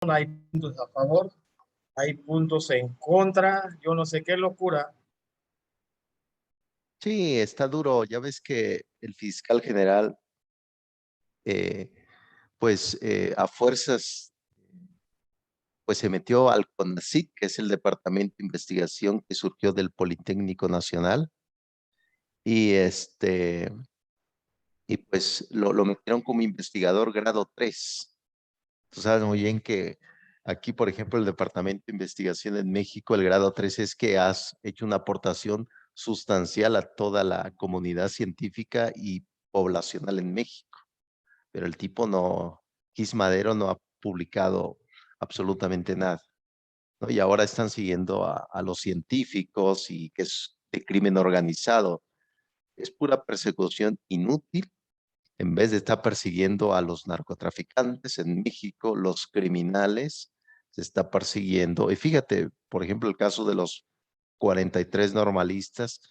hay puntos a favor, hay puntos en contra, yo no sé qué locura. Sí, está duro. Ya ves que el fiscal general, eh, a fuerzas, pues se metió al CONACYT, que es el Departamento de Investigación que surgió del Politécnico Nacional, y y pues lo metieron como investigador grado 3. Tú sabes muy bien que aquí, por ejemplo, el Departamento de Investigación en México, el grado 3 es que has hecho una aportación sustancial a toda la comunidad científica y poblacional en México. Pero el tipo no, Gis Madero no ha publicado absolutamente nada, ¿no? Y ahora están siguiendo a los científicos y que es de crimen organizado. Es pura persecución inútil en vez de estar persiguiendo a los narcotraficantes en México, los criminales, se está persiguiendo. Y fíjate, por ejemplo, el caso de los 43 normalistas,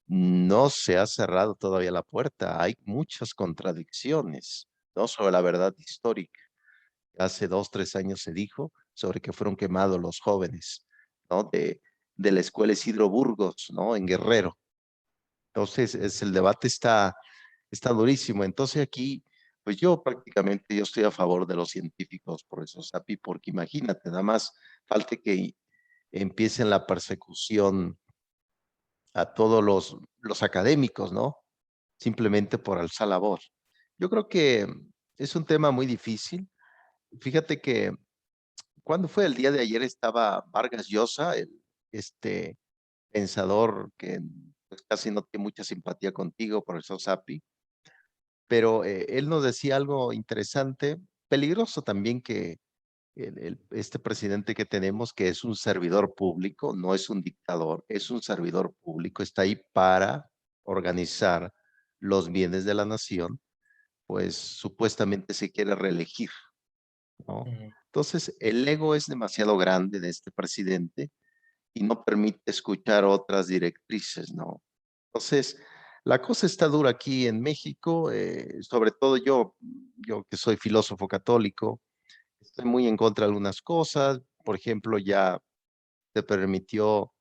no se ha cerrado todavía la puerta. Hay muchas contradicciones, ¿no? Sobre la verdad histórica. Hace 2, 3 años se dijo sobre que fueron quemados los jóvenes, ¿no? De la escuela Isidro Burgos, ¿no? En Guerrero. Entonces, el debate está durísimo. Entonces aquí, pues yo estoy a favor de los científicos, por eso, Sapi, porque imagínate, nada más falta que empiecen la persecución a todos los académicos, ¿no? Simplemente por alzar la voz. Yo creo que es un tema muy difícil. Fíjate que cuando fue el día de ayer estaba Vargas Llosa, este pensador que pues, casi no tiene mucha simpatía contigo, por eso Sapi, pero él nos decía algo interesante, peligroso también que este presidente que tenemos, que es un servidor público, no es un dictador, es un servidor público, está ahí para organizar los bienes de la nación, pues supuestamente se quiere reelegir, ¿no? Ujú. Entonces, el ego es demasiado grande de este presidente y no permite escuchar otras directrices, ¿no? Entonces, la cosa está dura aquí en México, sobre todo yo que soy filósofo católico, estoy muy en contra de algunas cosas. Por ejemplo, ya se permitió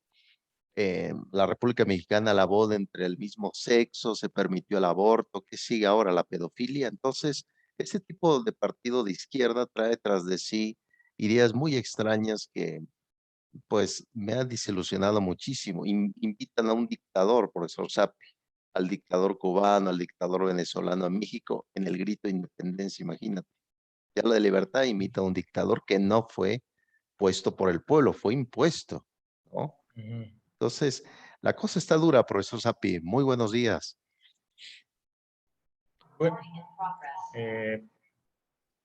en la República Mexicana la boda entre el mismo sexo, se permitió el aborto, ¿qué sigue ahora? La pedofilia. Entonces, ese tipo de partido de izquierda trae tras de sí ideas muy extrañas que pues me ha desilusionado muchísimo. Invitan a un dictador, profesor Sapi, al dictador cubano, al dictador venezolano a México en el grito de independencia, imagínate. Ya la de libertad imita a un dictador que no fue puesto por el pueblo, fue impuesto, ¿no? Ujú. Entonces, la cosa está dura, profesor Sapi. Muy buenos días. Bueno, eh,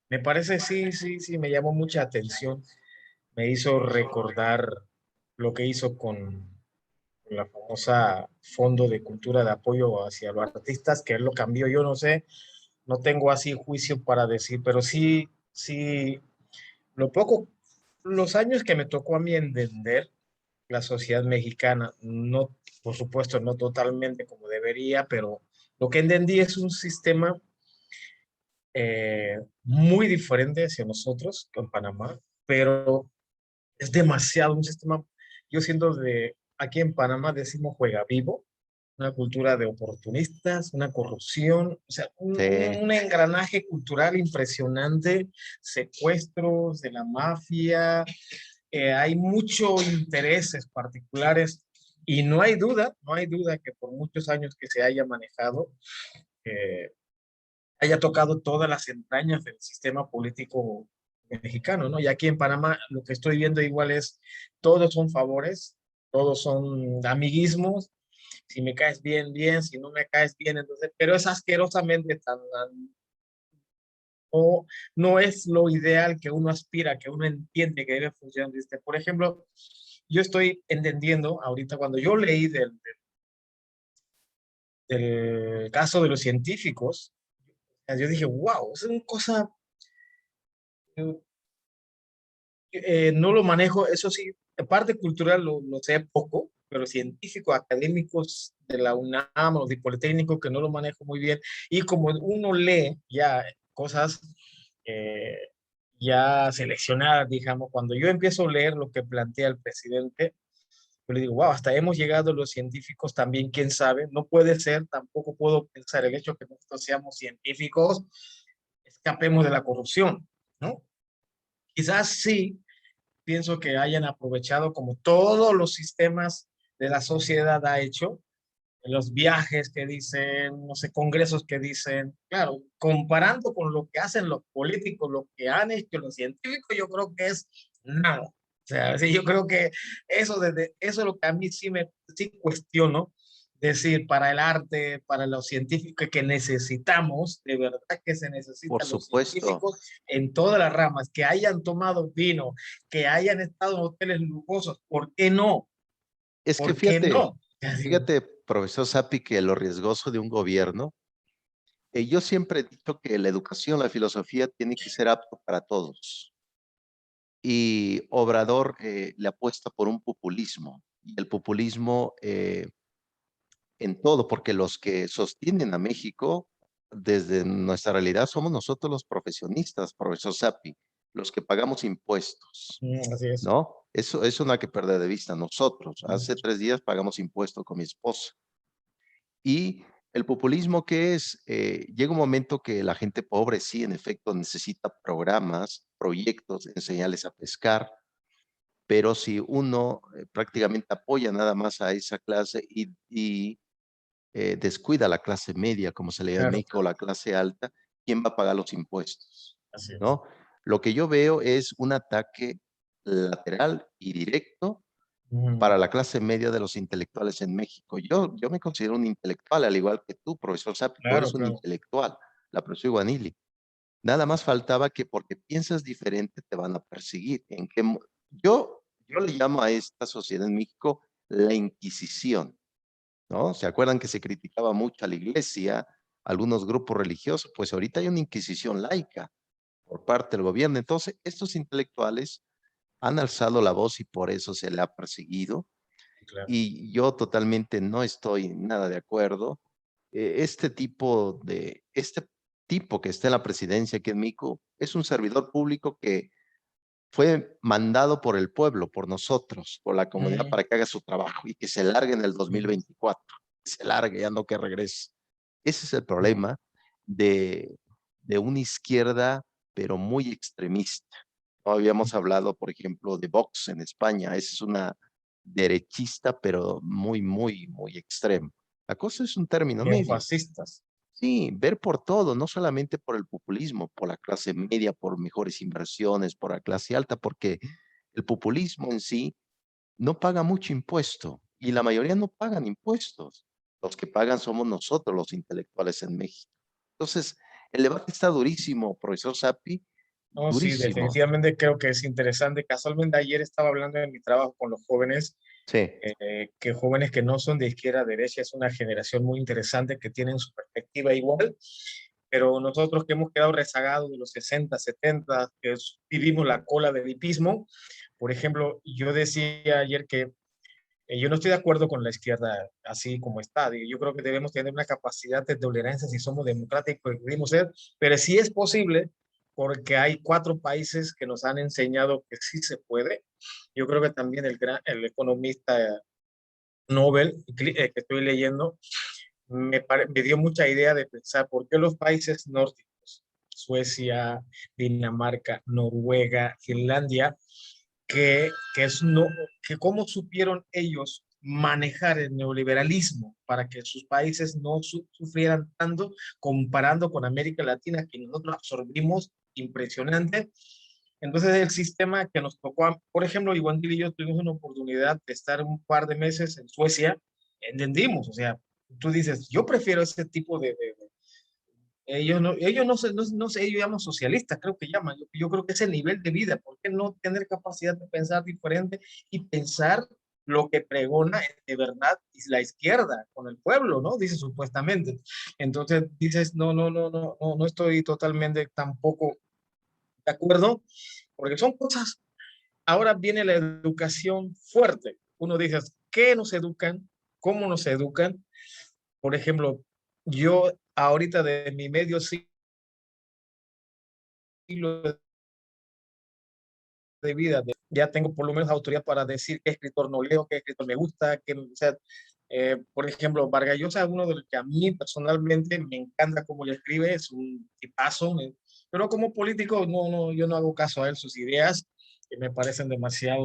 me parece, sí, sí, sí, me llamó mucha atención. Me hizo recordar lo que hizo con la famosa Fondo de Cultura de Apoyo hacia los Artistas, que él lo cambió. Yo no sé, no tengo así juicio para decir, pero sí, sí, lo poco, los años que me tocó a mí entender la sociedad mexicana, no, por supuesto, no totalmente como debería, pero lo que entendí es un sistema muy diferente hacia nosotros en Panamá, pero es demasiado un sistema, yo siento de, aquí en Panamá decimos juega vivo, una cultura de oportunistas, una corrupción, o sea, Sí, un engranaje cultural impresionante, secuestros de la mafia, hay muchos intereses particulares y no hay duda, no hay duda que por muchos años que se haya manejado, eh, haya tocado todas las entrañas del sistema político mexicano, ¿no? Y aquí en Panamá lo que estoy viendo igual es, todos son favores, todos son amiguismos, si me caes bien, bien, si no me caes bien, entonces, pero es asquerosamente tan, no, no es lo ideal que uno aspira, que uno entiende que debe funcionar. Por ejemplo, yo estoy entendiendo ahorita cuando yo leí del caso de los científicos, yo dije, wow, es una cosa, no lo manejo, eso sí, de parte cultural lo sé poco, pero científicos, académicos de la UNAM o de Politécnico que no lo manejo muy bien. Y como uno lee ya cosas, eh, ya seleccionadas, digamos, cuando yo empiezo a leer lo que plantea el presidente, yo le digo, wow, hasta hemos llegado los científicos también, quién sabe, no puede ser, tampoco puedo pensar el hecho que nosotros seamos científicos, escapemos de la corrupción, ¿no? Quizás sí, pienso que hayan aprovechado como todos los sistemas de la sociedad ha hecho, los viajes que dicen, no sé, congresos que dicen, claro, comparando con lo que hacen los políticos, lo que han hecho los científicos, yo creo que es nada. O sea, sí, yo creo que eso es lo que a mí sí cuestiono, decir, para el arte, para los científicos que necesitamos, de verdad que se Por necesitan los supuesto. científicos en todas las ramas, que hayan tomado vino, que hayan estado en hoteles lujosos, ¿por qué no? Es que ¿Por qué fíjate, no? Así, fíjate, profesor Sapi, que lo riesgoso de un gobierno, yo siempre he dicho que la educación, la filosofía tiene que ser apto para todos. Y Obrador le apuesta por un populismo. Y el populismo en todo, porque los que sostienen a México desde nuestra realidad somos nosotros los profesionistas, profesor Sapi, los que pagamos impuestos, así es. ¿no? Eso no hay que perder de vista. Nosotros, hace 3 días pagamos impuestos con mi esposa. Y el populismo que es, llega un momento que la gente pobre sí, en efecto, necesita programas, proyectos, enseñarles a pescar, pero si uno prácticamente apoya nada más a esa clase y descuida a la clase media, como se le llama en Claro, México, o la clase alta, ¿quién va a pagar los impuestos? así es. ¿No? Lo que yo veo es un ataque lateral y directo Mm, para la clase media de los intelectuales en México. Yo me considero un intelectual, al igual que tú, profesor Sapi, tú claro, eres un claro. intelectual, la profesora Guanili. Nada más faltaba que porque piensas diferente te van a perseguir. Yo le llamo a esta sociedad en México la Inquisición, ¿no? ¿Se acuerdan que se criticaba mucho a la iglesia, algunos grupos religiosos? Pues ahorita hay una Inquisición laica por parte del gobierno. Entonces, estos intelectuales han alzado la voz y por eso se le ha perseguido. Claro. Y yo totalmente no estoy nada de acuerdo. Este tipo que está en la presidencia aquí en México es un servidor público que fue mandado por el pueblo, por nosotros, por la comunidad Mm, para que haga su trabajo y que se largue en el mm, 2024, que se largue, ya no que regrese. Ese es el mm. problema de, de una izquierda, pero muy extremista. No habíamos hablado, por ejemplo, de Vox en España. Esa es una derechista, pero muy, muy, muy extrema. La cosa es un término Bien medio. fascistas. Sí, ver por todo, no solamente por el populismo, por la clase media, por mejores inversiones, por la clase alta, porque el populismo en sí no paga mucho impuesto y la mayoría no pagan impuestos. Los que pagan somos nosotros, los intelectuales en México. Entonces, el debate está durísimo, profesor Sapi, No, sí, durísimo. definitivamente creo que es interesante. Casualmente ayer estaba hablando en mi trabajo con los jóvenes, Sí, que jóvenes que no son de izquierda a derecha es una generación muy interesante que tienen su perspectiva igual, pero nosotros que hemos quedado rezagados de los 60, 70, vivimos la cola del hipismo, por ejemplo, yo decía ayer que yo no estoy de acuerdo con la izquierda así como está. Digo, yo creo que debemos tener una capacidad de tolerancia si somos democráticos y queremos ser, pero sí es posible porque hay 4 países que nos han enseñado que sí se puede. Yo creo que también el economista Nobel que estoy leyendo me dio mucha idea de pensar por qué los países nórdicos, Suecia, Dinamarca, Noruega, Finlandia, que, es no, que cómo supieron ellos manejar el neoliberalismo para que sus países no sufrieran tanto comparando con América Latina, que nosotros absorbimos impresionante. Entonces el sistema que nos tocó, por ejemplo, Iván y yo tuvimos una oportunidad de estar un par de meses en Suecia, entendimos, o sea, tú dices, yo prefiero ese tipo ellos no sé, ellos llaman socialistas, creo que llaman. Yo creo que es el nivel de vida. ¿Por qué no tener capacidad de pensar diferente y pensar lo que pregona de verdad es la izquierda con el pueblo, ¿no? Dice supuestamente. Entonces dices, no estoy totalmente tampoco de acuerdo, porque son cosas. Ahora viene la educación fuerte. Uno dice, ¿qué nos educan? ¿Cómo nos educan? Por ejemplo, yo ahorita de mi medio siglo de vida. Ya tengo por lo menos autoridad para decir qué escritor no leo, qué escritor me gusta, o sea, por ejemplo, Vargas Llosa es uno de los que a mí personalmente me encanta cómo le escribe, es un tipazo, pero como político yo no hago caso a él, sus ideas que me parecen demasiado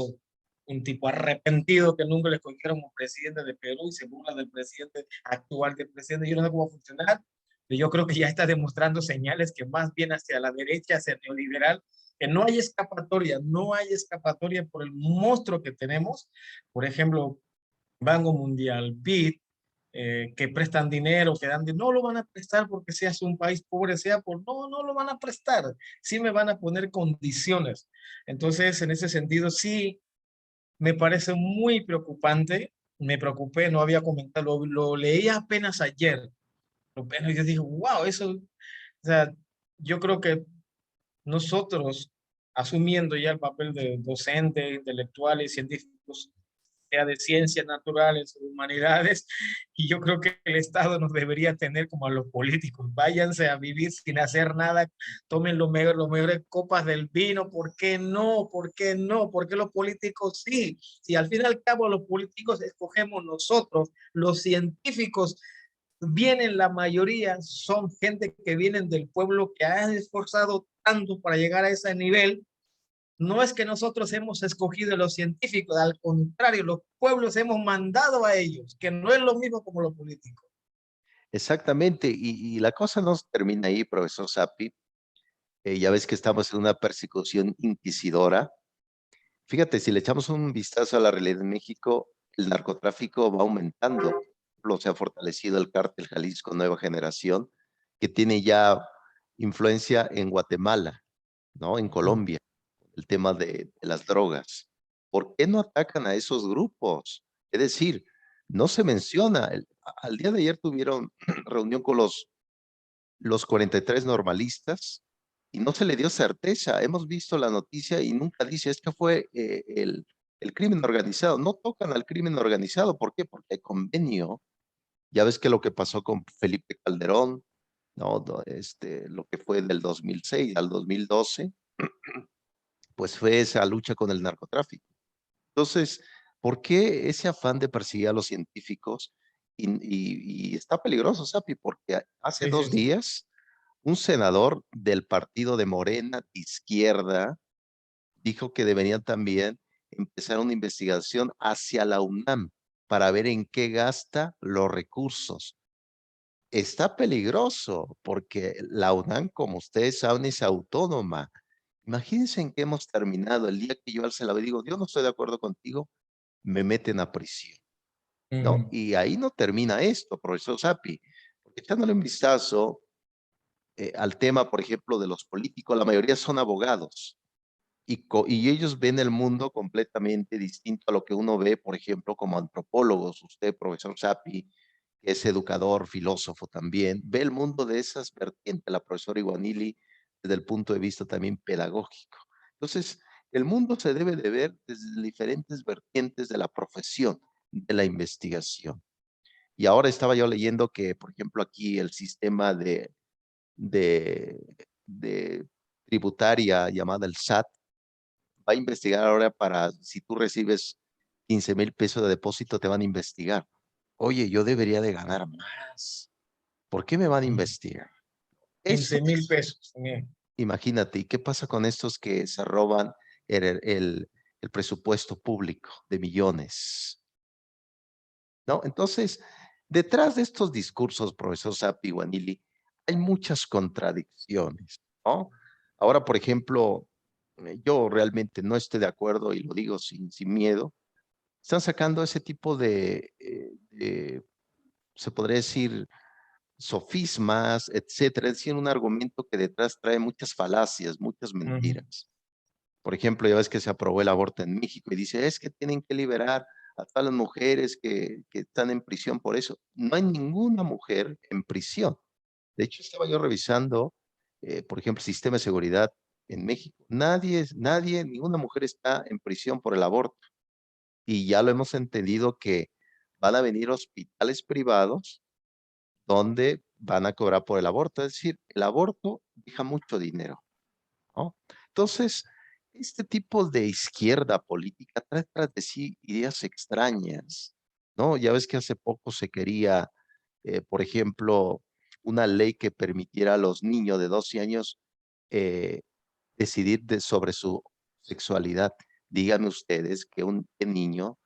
un tipo arrepentido que nunca le escogieron como presidente de Perú y se burla del presidente actual del presidente. Yo no sé cómo va a funcionar. Yo creo que ya está demostrando señales que más bien hacia la derecha, hacia el neoliberal, que no hay escapatoria, no hay escapatoria por el monstruo que tenemos. Por ejemplo, Banco Mundial, BID, que prestan dinero, que dan no lo van a prestar porque seas un país pobre, sea por no lo van a prestar, sí me van a poner condiciones. Entonces, en ese sentido, sí me parece muy preocupante. Me preocupé, no había comentado, lo leí apenas ayer. Apenas yo dije, wow, eso, o sea, yo creo que nosotros, asumiendo ya el papel de docentes, intelectuales, científicos, sea de ciencias naturales o humanidades, y yo creo que el Estado nos debería tener como a los políticos. Váyanse a vivir sin hacer nada, tomen los mejores copas del vino, ¿por qué no? ¿Por qué no? ¿Por qué los políticos sí? Si al fin y al cabo los políticos escogemos nosotros, los científicos vienen la mayoría, son gente que vienen del pueblo que ha esforzado tanto para llegar a ese nivel. No es que nosotros hemos escogido a los científicos, al contrario, los pueblos hemos mandado a ellos, que no es lo mismo como los políticos. Exactamente, y la cosa no termina ahí, profesor Sapi. Ya ves que estamos en una persecución inquisidora. Fíjate, si le echamos un vistazo a la realidad en México, el narcotráfico va aumentando. Se ha fortalecido el cártel Jalisco Nueva Generación, que tiene ya influencia en Guatemala, ¿no? En Colombia, el tema de las drogas. ¿Por qué no atacan a esos grupos? Es decir, no se menciona. Al día de ayer tuvieron reunión con los 43 normalistas y no se le dio certeza. Hemos visto la noticia y nunca dice, es que fue el crimen organizado. No tocan al crimen organizado. ¿Por qué? Porque hay convenio. Ya ves que lo que pasó con Felipe Calderón, ¿no? Lo que fue del 2006 al 2012, pues fue esa lucha con el narcotráfico. Entonces, ¿por qué ese afán de perseguir a los científicos? Y está peligroso, Sapi, porque hace Sí, sí, dos sí. días un senador del partido de Morena, de izquierda, dijo que deberían también empezar una investigación hacia la UNAM para ver en qué gasta los recursos. Está peligroso porque la UNAM, como ustedes saben, es autónoma. Imagínense en qué hemos terminado. El día que yo alce la voz y digo, yo no estoy de acuerdo contigo, me meten a prisión, ¿no? Y ahí no termina esto, profesor Sapi, porque echándole un vistazo al tema, por ejemplo, de los políticos, la mayoría son abogados y ellos ven el mundo completamente distinto a lo que uno ve, por ejemplo, como antropólogos. Usted, profesor Sapi, que es educador, filósofo también, ve el mundo de esas vertientes, la profesora Iguanili, desde el punto de vista también pedagógico. Entonces, el mundo se debe de ver desde diferentes vertientes de la profesión, de la investigación. Y ahora estaba yo leyendo que, por ejemplo, aquí el sistema de, de tributaria llamada el SAT va a investigar ahora para si tú recibes 15,000 pesos de depósito, te van a investigar. Oye, yo debería de ganar más. ¿Por qué me van a investigar? Esto, 15,000 pesos. imagínate, ¿y qué pasa con estos que se roban el presupuesto público de millones? ¿No? Entonces, detrás de estos discursos, profesor Sapi Guanili, hay muchas contradicciones, ¿no? Ahora, por ejemplo, yo realmente no estoy de acuerdo y lo digo sin miedo. Están sacando ese tipo se podría decir, sofismas, etcétera, es decir, un argumento que detrás trae muchas falacias, muchas mentiras. Por ejemplo, ya ves que se aprobó el aborto en México y dice, es que tienen que liberar a todas las mujeres que están en prisión por eso. No hay ninguna mujer en prisión. De hecho, estaba yo revisando, por ejemplo, sistema de seguridad en México. Nadie, ninguna mujer está en prisión por el aborto. Y ya lo hemos entendido que van a venir hospitales privados donde van a cobrar por el aborto. Es decir, el aborto deja mucho dinero, ¿no? Entonces, este tipo de izquierda política trae tras de sí ideas extrañas, ¿no? Ya ves que hace poco se quería, por ejemplo, una ley que permitiera a los niños de 12 años eh, decidir sobre su sexualidad. Díganme ustedes que un qué niño,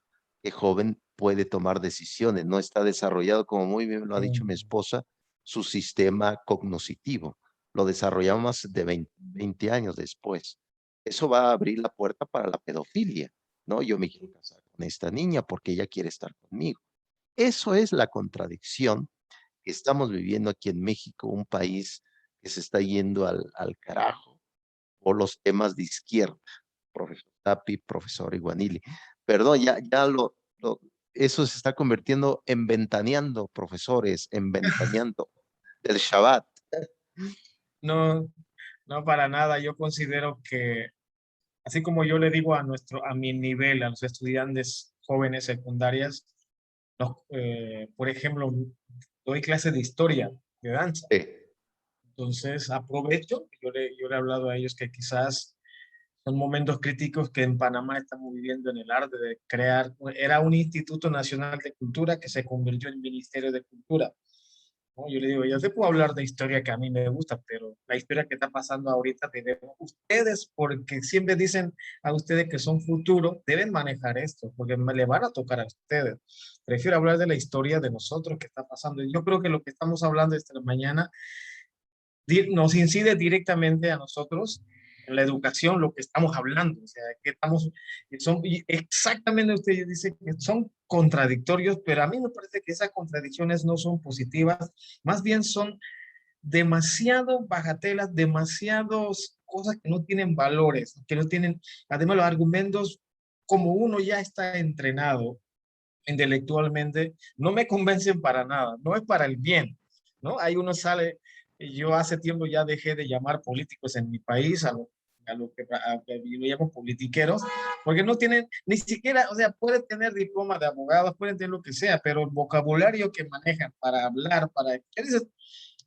qué joven puede tomar decisiones. No está desarrollado, como muy bien lo ha dicho mi esposa, su sistema cognoscitivo. Lo desarrollamos de 20 años después. Eso va a abrir la puerta para la pedofilia, ¿no? Yo me quiero casar con esta niña porque ella quiere estar conmigo. Eso es la contradicción que estamos viviendo aquí en México, un país que se está yendo al carajo por los temas de izquierda, profesor Tapi, profesor Iguanili. Perdón, eso se está convirtiendo en ventaneando, profesores, en ventaneando del Shabbat. No, no para nada. Yo considero que, así como yo le digo a mi nivel, a los estudiantes jóvenes secundarias, por ejemplo, doy clases de historia, de danza. Sí, Entonces, aprovecho, yo le he hablado a ellos que quizás son momentos críticos que en Panamá estamos viviendo en el arte de crear, era un Instituto Nacional de Cultura que se convirtió en Ministerio de Cultura, ¿no? Yo le digo, yo te puedo hablar de historia que a mí me gusta, pero la historia que está pasando ahorita debemos, ustedes, porque siempre dicen a ustedes que son futuro, deben manejar esto, porque le van a tocar a ustedes. Prefiero hablar de la historia de nosotros que está pasando. Y yo creo que lo que estamos hablando esta mañana nos incide directamente a nosotros en la educación, lo que estamos hablando, o sea, que estamos, y exactamente usted dice que son contradictorios, pero a mí me parece que esas contradicciones no son positivas, más bien son demasiado bagatelas, demasiados cosas que no tienen valores, que no tienen, además los argumentos, como uno ya está entrenado intelectualmente, no me convencen para nada, no es para el bien, ¿no? Ahí uno sale, yo hace tiempo ya dejé de llamar políticos en mi país a lo que yo llamo politiqueros, porque no tienen ni siquiera, o sea, pueden tener diploma de abogados, pueden tener lo que sea, pero el vocabulario que manejan para hablar,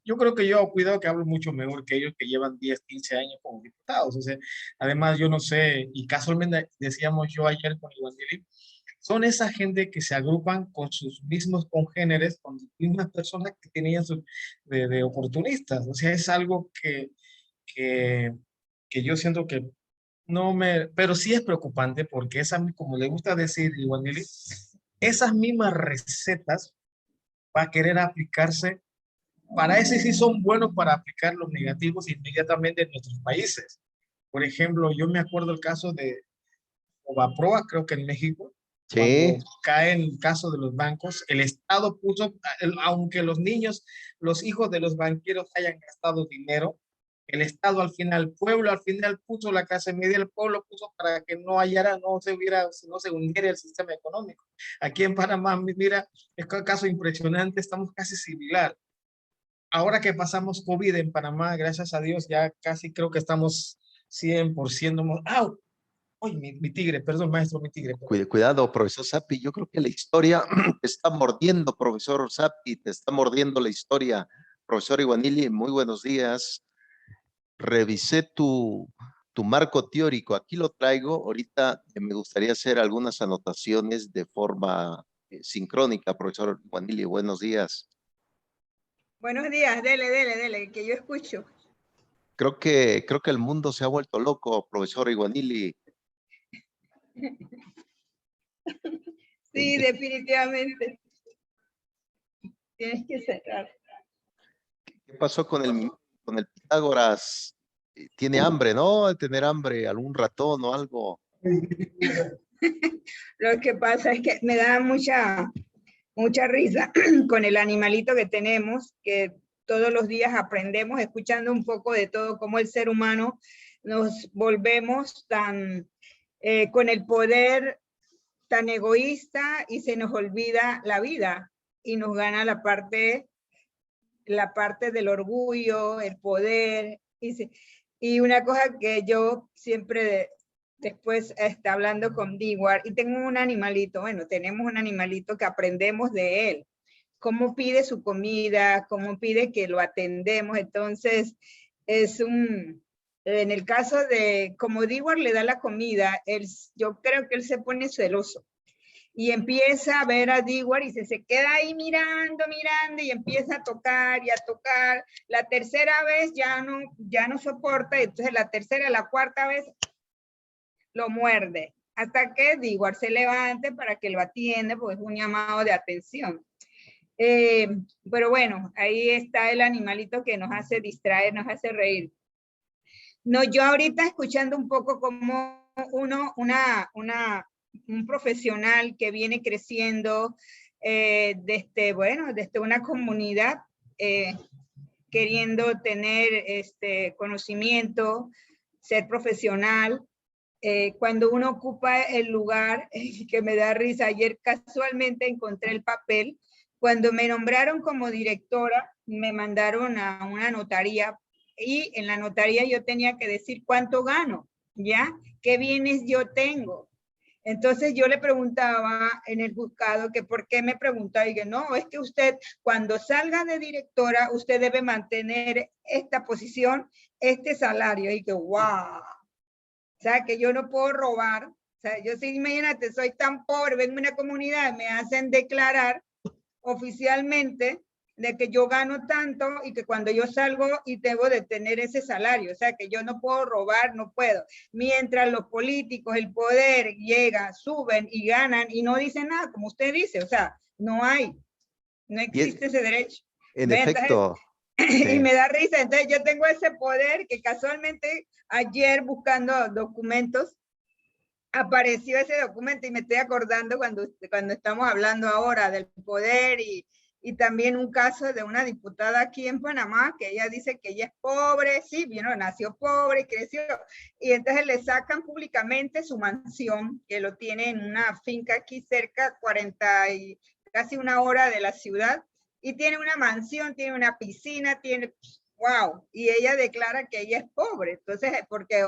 yo creo que yo, cuidado que hablo mucho mejor que ellos que llevan 10, 15 años como diputados. O sea, además, yo no sé, y casualmente decíamos yo ayer con Iván, son esa gente que se agrupan con sus mismos congéneres, con las mismas personas que tenían de oportunistas. O sea, es algo que, que yo siento que no me, pero sí es preocupante porque como le gusta decir igual, esas mismas recetas va a querer aplicarse, para ese sí son buenos para aplicar los negativos inmediatamente en nuestros países. Por ejemplo, yo me acuerdo el caso de Obaproa, creo que en México, cuando sí, cae el caso de los bancos, el Estado puso, aunque los niños, los hijos de los banqueros hayan gastado dinero, el Estado al final, el pueblo al final puso la clase media, el pueblo puso para que no hallara, no se hundiera el sistema económico. Aquí en Panamá, mira, es un caso impresionante, estamos casi similar. Ahora que pasamos COVID en Panamá, gracias a Dios, ya casi creo que estamos 100%. ¡Au! ¡Uy, mi tigre! Perdón, maestro, mi tigre. cuidado, profesor Sapi. Yo creo que la historia te está mordiendo, profesor Sapi, te está mordiendo la historia. Profesor Iguanili, muy buenos días. Revisé tu marco teórico. Aquí lo traigo. Ahorita me gustaría hacer algunas anotaciones de forma sincrónica, profesor Iguanili. Buenos días. Buenos días, dele, que yo escucho. Creo que el mundo se ha vuelto loco, profesor Iguanili. Sí, definitivamente. Tienes que cerrar. ¿Qué pasó con el Pitágoras? Tiene hambre, ¿no? Al tener hambre, algún ratón o algo. Lo que pasa es que me da mucha risa con el animalito que tenemos, que todos los días aprendemos escuchando un poco de todo, cómo el ser humano nos volvemos con el poder tan egoísta y se nos olvida la vida y nos gana la parte del orgullo, el poder. Y una cosa que yo siempre después está hablando con Dewar, y tengo un animalito, bueno, tenemos un animalito que aprendemos de él, cómo pide su comida, cómo pide que lo atendemos. Entonces es En el caso de, como Dewar le da la comida, yo creo que él se pone celoso y empieza a ver a Dewar y se queda ahí mirando y empieza a tocar y a tocar. La tercera vez ya no soporta, entonces la tercera, la cuarta vez lo muerde, hasta que Dewar se levante para que lo atienda, porque es un llamado de atención. Pero bueno, ahí está el animalito que nos hace distraer, nos hace reír. No, yo ahorita escuchando un poco como un profesional que viene creciendo desde una comunidad, queriendo tener conocimiento, ser profesional. Cuando uno ocupa el lugar, que me da risa, ayer casualmente encontré el papel, cuando me nombraron como directora, me mandaron a una notaría y en la notaría yo tenía que decir cuánto gano, ¿ya? ¿Qué bienes yo tengo? Entonces yo le preguntaba en el juzgado que por qué me preguntaba y que no, es que usted cuando salga de directora, usted debe mantener esta posición, este salario. Y que wow, o sea, que yo no puedo robar. O sea, yo sí, imagínate, soy tan pobre, vengo de una comunidad, me hacen declarar oficialmente de que yo gano tanto y que cuando yo salgo y debo de tener ese salario, o sea, que yo no puedo robar, no puedo. Mientras los políticos, el poder llega, suben y ganan y no dicen nada, como usted dice, o sea, no existe ese derecho. En efecto. Y me da risa, entonces yo tengo ese poder que casualmente ayer buscando documentos, apareció ese documento y me estoy acordando cuando estamos hablando ahora del poder y también un caso de una diputada aquí en Panamá que ella dice que ella es pobre, sí, nació pobre, creció, y entonces le sacan públicamente su mansión, que lo tiene en una finca aquí cerca, casi una hora de la ciudad, y tiene una mansión, tiene una piscina, wow, y ella declara que ella es pobre, entonces, porque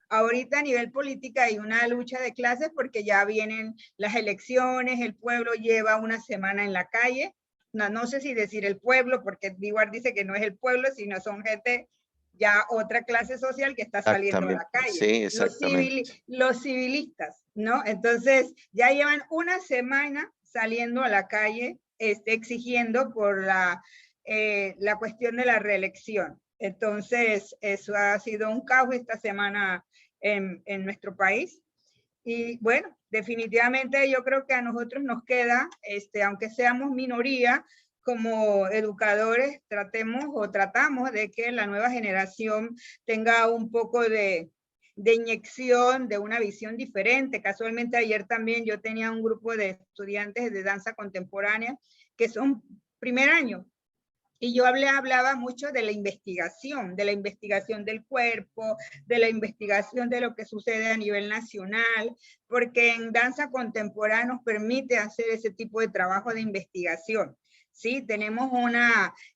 ahorita a nivel política hay una lucha de clases porque ya vienen las elecciones, el pueblo lleva una semana en la calle, no sé si decir el pueblo, porque Dewar dice que no es el pueblo, sino son gente, ya otra clase social que está saliendo a la calle. Sí, exactamente. Los civilistas, ¿no? Entonces, ya llevan una semana saliendo a la calle, exigiendo por la cuestión de la reelección. Entonces, eso ha sido un caos esta semana en nuestro país. Y bueno, definitivamente yo creo que a nosotros nos queda, aunque seamos minoría, como educadores tratamos de que la nueva generación tenga un poco de inyección, de una visión diferente. Casualmente ayer también yo tenía un grupo de estudiantes de danza contemporánea que son primer año. Y yo hablaba mucho de la investigación del cuerpo, de la investigación de lo que sucede a nivel nacional, porque en danza contemporánea nos permite hacer ese tipo de trabajo de investigación. Sí, tenemos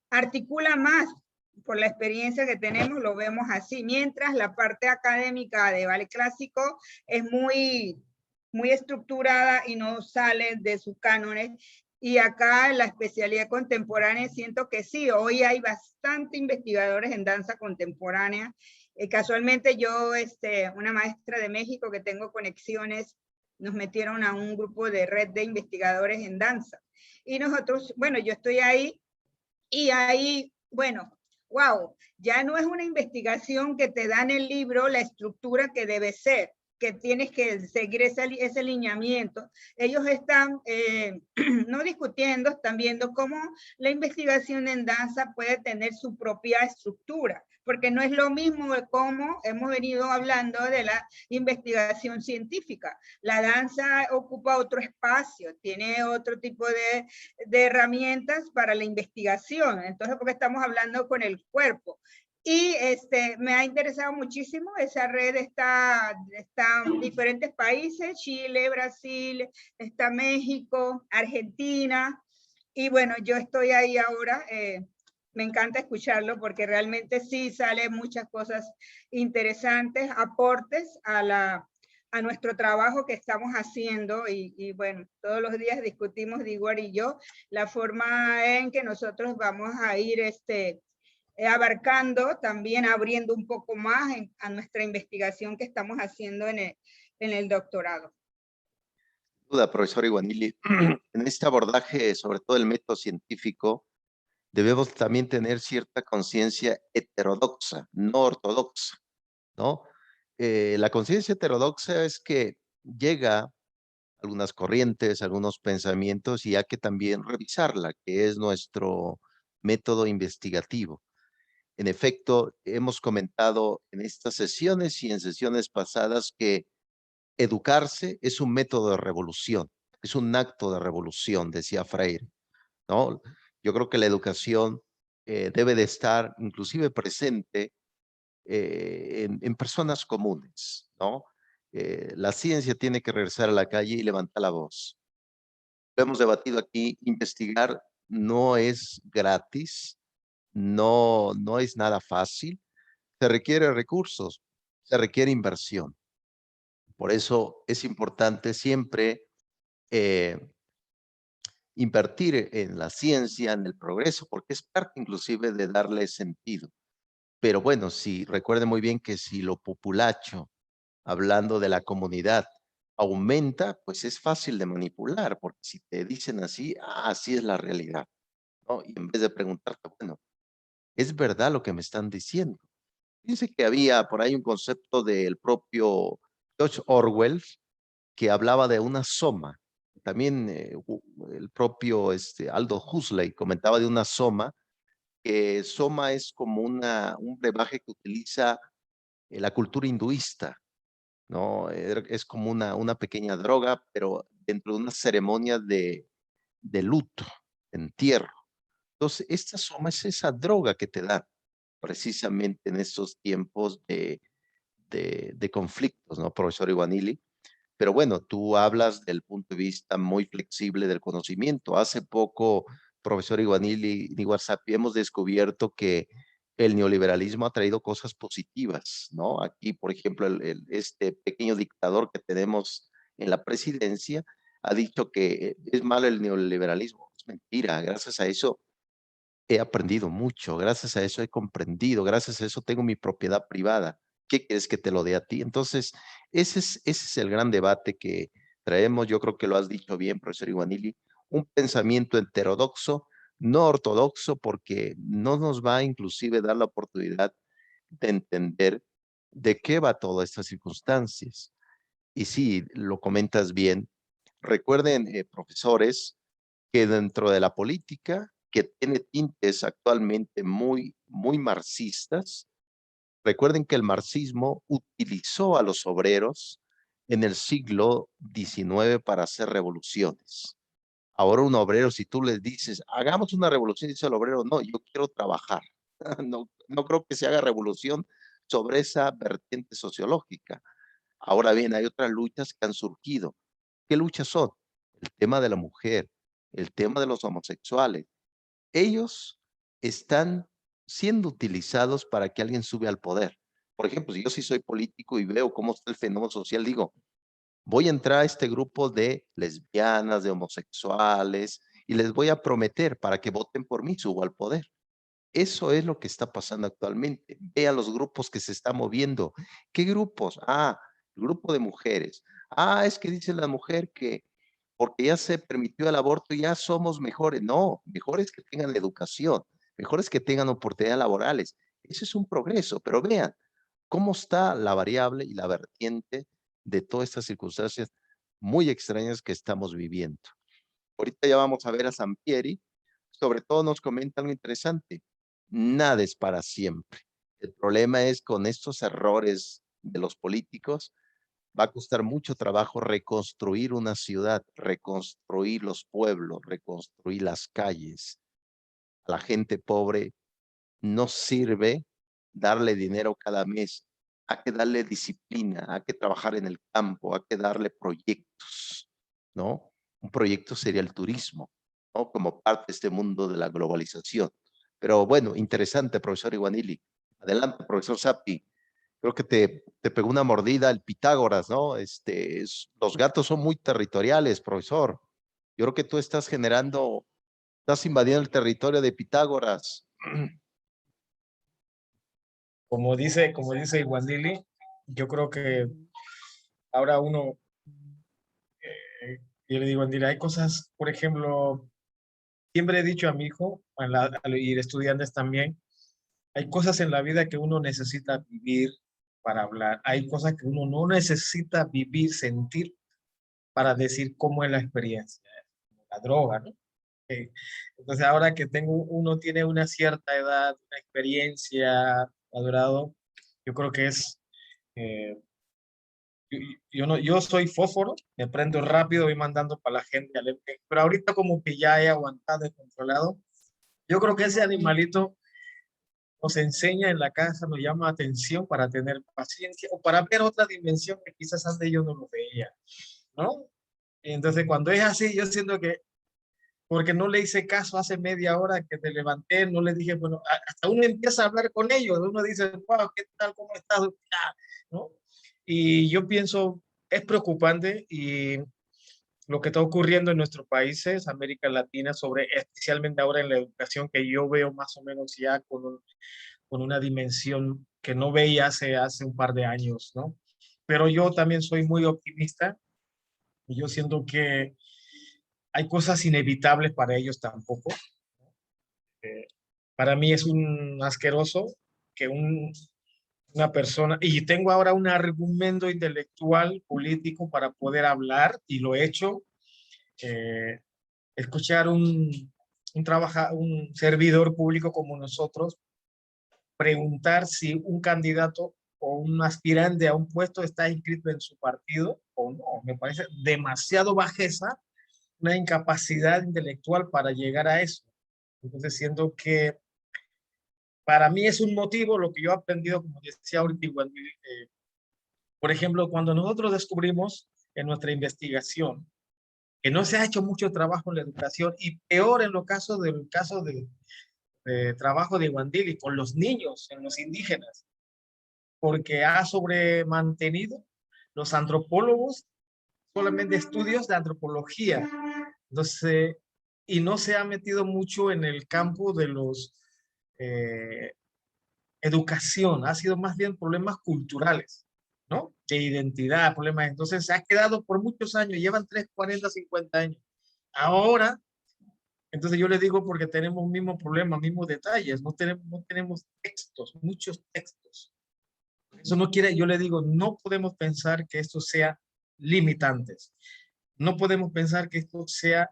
articula más, por la experiencia que tenemos, lo vemos así, mientras la parte académica de ballet clásico es muy estructurada y no sale de sus cánones. Y acá en la especialidad contemporánea siento que sí, hoy hay bastante investigadores en danza contemporánea. Casualmente yo, una maestra de México que tengo conexiones, nos metieron a un grupo de red de investigadores en danza. Y nosotros, bueno, yo estoy ahí y ahí, bueno, wow, ya no es una investigación que te dan el libro la estructura que debe ser, que tienes que seguir ese lineamiento. Ellos están no discutiendo, están viendo cómo la investigación en danza puede tener su propia estructura, porque no es lo mismo como hemos venido hablando de la investigación científica. La danza ocupa otro espacio, tiene otro tipo de herramientas para la investigación. Entonces, porque estamos hablando con el cuerpo. Y me ha interesado muchísimo, esa red está en diferentes países, Chile, Brasil, está México, Argentina, y bueno, yo estoy ahí ahora, me encanta escucharlo porque realmente sí salen muchas cosas interesantes, aportes a nuestro trabajo que estamos haciendo y bueno, todos los días discutimos Dewar y yo la forma en que nosotros vamos a ir abarcando, también abriendo un poco más a nuestra investigación que estamos haciendo en el doctorado. Duda, profesor Iguanili, en este abordaje, sobre todo el método científico, debemos también tener cierta conciencia heterodoxa, no ortodoxa, ¿no? La conciencia heterodoxa es que llega algunas corrientes, algunos pensamientos y hay que también revisarla, que es nuestro método investigativo. En efecto, hemos comentado en estas sesiones y en sesiones pasadas que educarse es un método de revolución, es un acto de revolución, decía Freire, ¿no? Yo creo que la educación debe de estar inclusive presente en personas comunes, ¿no? La ciencia tiene que regresar a la calle y levantar la voz. Lo hemos debatido aquí, investigar no es gratis, no es nada fácil, se requiere recursos, se requiere inversión. Por eso es importante siempre eh, invertir en la ciencia, en el progreso, porque es parte inclusive de darle sentido. Pero bueno, si recuerde muy bien que si lo populacho, hablando de la comunidad, aumenta, pues es fácil de manipular, porque si te dicen así, así es la realidad, ¿no? Y en vez de preguntarte, bueno, ¿es verdad lo que me están diciendo? Fíjense que había por ahí un concepto del propio George Orwell que hablaba de una soma. También el propio Aldo Huxley comentaba de una soma, que soma es como un brebaje que utiliza la cultura hinduista, ¿no? Es como una pequeña droga, pero dentro de una ceremonia de luto, de entierro. Entonces, esta soma es esa droga que te da precisamente en estos tiempos de conflictos, ¿no, profesor Iguanili? Pero bueno, tú hablas del punto de vista muy flexible del conocimiento. Hace poco, profesor Iguanili y WhatsApp, hemos descubierto que el neoliberalismo ha traído cosas positivas, ¿no? Aquí, por ejemplo, este pequeño dictador que tenemos en la presidencia ha dicho que es malo el neoliberalismo. Es mentira. Gracias a eso he aprendido mucho, gracias a eso he comprendido, gracias a eso tengo mi propiedad privada. ¿Qué quieres que te lo dé a ti? Entonces, ese es el gran debate que traemos. Yo creo que lo has dicho bien, profesor Iguanili, un pensamiento heterodoxo, no ortodoxo, porque no nos va a inclusive dar la oportunidad de entender de qué va todas estas circunstancias. Y sí, lo comentas bien. Recuerden, profesores, que dentro de la política, que tiene tintes actualmente muy marxistas, recuerden que el marxismo utilizó a los obreros en el siglo XIX para hacer revoluciones. Ahora un obrero, si tú les dices, hagamos una revolución, dice el obrero, no, yo quiero trabajar. No creo que se haga revolución sobre esa vertiente sociológica. Ahora bien, hay otras luchas que han surgido. ¿Qué luchas son? El tema de la mujer, el tema de los homosexuales. Ellos están siendo utilizados para que alguien sube al poder. Por ejemplo, si yo sí soy político y veo cómo está el fenómeno social, digo, voy a entrar a este grupo de lesbianas, de homosexuales, y les voy a prometer para que voten por mí, subo al poder. Eso es lo que está pasando actualmente. Vean los grupos que se están moviendo. ¿Qué grupos? El grupo de mujeres. Es que dice la mujer que porque ya se permitió el aborto, ya somos mejores. No, mejores que tengan educación, mejores que tengan oportunidades laborales. Ese es un progreso, pero vean cómo está la variable y la vertiente de todas estas circunstancias muy extrañas que estamos viviendo. Ahorita ya vamos a ver a Sampieri, sobre todo nos comenta algo interesante. Nada es para siempre. El problema es con estos errores de los políticos, va a costar mucho trabajo reconstruir una ciudad, reconstruir los pueblos, reconstruir las calles. A la gente pobre no sirve darle dinero cada mes. Hay que darle disciplina, hay que trabajar en el campo, hay que darle proyectos, ¿no? Un proyecto sería el turismo, ¿no? Como parte de este mundo de la globalización. Pero bueno, interesante, profesor Iguanili. Adelante, profesor Sapi. Creo que te pegó una mordida el Pitágoras, ¿no? Los gatos son muy territoriales, profesor. Yo creo que tú estás invadiendo el territorio de Pitágoras. como dice Iguandili, yo creo que ahora uno, yo le digo, Iguandili, hay cosas, por ejemplo, siempre he dicho a mi hijo, y a estudiantes también, hay cosas en la vida que uno necesita vivir para hablar. Hay cosas que uno no necesita vivir, sentir para decir cómo es la experiencia. La droga, ¿no? Entonces ahora que uno tiene una cierta edad, una experiencia, madurado, yo creo que es, eh, yo soy fósforo, me prendo rápido, voy mandando para la gente, pero ahorita como que ya he aguantado, he controlado. Yo creo que ese animalito nos enseña en la casa, nos llama atención para tener paciencia o para ver otra dimensión que quizás antes yo no lo veía, ¿no? Entonces, cuando es así, yo siento que, porque no le hice caso hace media hora que te levanté, no le dije, bueno, hasta uno empieza a hablar con ellos, uno dice, wow, ¿qué tal? ¿Cómo estás? ¿No? Y yo pienso, es preocupante y lo que está ocurriendo en nuestros países, América Latina, especialmente ahora en la educación, que yo veo más o menos ya con una dimensión que no veía hace un par de años, ¿no? Pero yo también soy muy optimista y yo siento que hay cosas inevitables para ellos tampoco. Eh, para mí es un asqueroso que una persona, y tengo ahora un argumento intelectual, político para poder hablar, y lo he hecho, eh, escuchar un servidor público como nosotros preguntar si un candidato o un aspirante a un puesto está inscrito en su partido o no. Me parece demasiado bajeza, una incapacidad intelectual para llegar a eso. Entonces siento que para mí es un motivo, lo que yo he aprendido, como decía ahorita, igual, por ejemplo, cuando nosotros descubrimos en nuestra investigación que no se ha hecho mucho trabajo en la educación y peor en los casos de trabajo de Iguandili con los niños, en los indígenas, porque ha sobremantenido los antropólogos solamente estudios de antropología. Entonces, y no se ha metido mucho en el campo de los eh, educación, ha sido más bien problemas culturales, ¿no? De identidad, problemas. Entonces, se ha quedado por muchos años, llevan 3, 40, 50 años. Ahora, entonces yo le digo porque tenemos mismo problema, mismos detalles, no tenemos textos, muchos textos. Eso no quiere, yo le digo, no podemos pensar que esto sea limitantes. No podemos pensar que esto sea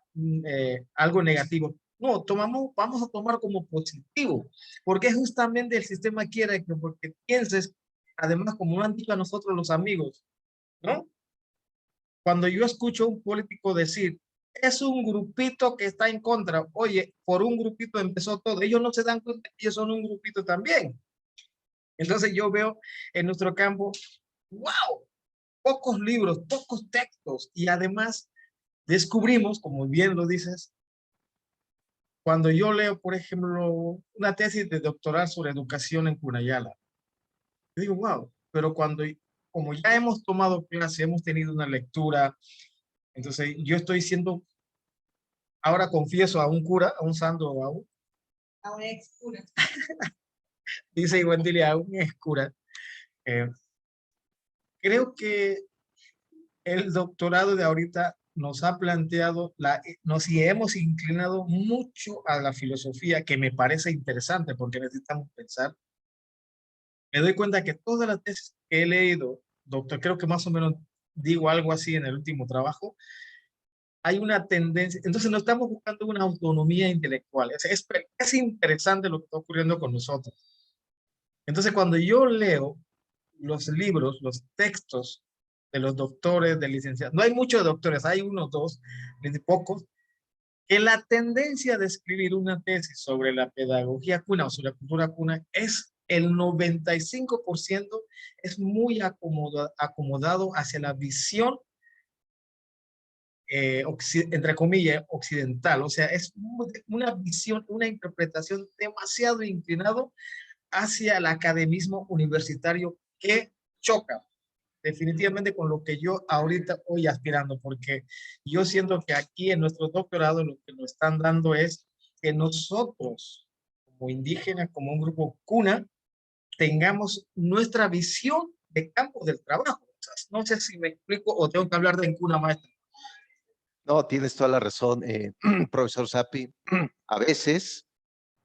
algo negativo. No, vamos a tomar como positivo, porque justamente el sistema quiere que porque pienses, además como un antiguo a nosotros los amigos, ¿no? Cuando yo escucho a un político decir, es un grupito que está en contra, oye, por un grupito empezó todo, ellos no se dan cuenta que ellos son un grupito también. Entonces yo veo en nuestro campo, wow, pocos libros, pocos textos y además descubrimos, como bien lo dices, cuando yo leo, por ejemplo, una tesis de doctoral sobre educación en Cunayala, digo, wow, pero como ya hemos tomado clase, hemos tenido una lectura, entonces yo estoy siendo, ahora confieso a un cura, a un santo, a un ex cura, dice Iguandilia, a un ex cura, eh, creo que el doctorado de ahorita nos ha planteado, nos hemos inclinado mucho a la filosofía, que me parece interesante porque necesitamos pensar. Me doy cuenta que todas las tesis que he leído, doctor, creo que más o menos digo algo así en el último trabajo, hay una tendencia, entonces no estamos buscando una autonomía intelectual. Es interesante lo que está ocurriendo con nosotros. Entonces cuando yo leo los libros, los textos de los doctores, de licenciados, no hay muchos doctores, hay unos, dos, pocos, que la tendencia de escribir una tesis sobre la pedagogía cuna o sobre la cultura cuna es el 95% es muy acomodado hacia la visión, entre comillas, occidental. O sea, es una visión, una interpretación demasiado inclinado hacia el academismo universitario que choca definitivamente con lo que yo ahorita voy aspirando, porque yo siento que aquí en nuestro doctorado lo que nos están dando es que nosotros, como indígenas, como un grupo cuna, tengamos nuestra visión de campo del trabajo. O sea, no sé si me explico o tengo que hablar de una maestra. No, tienes toda la razón, profesor Sapi. A veces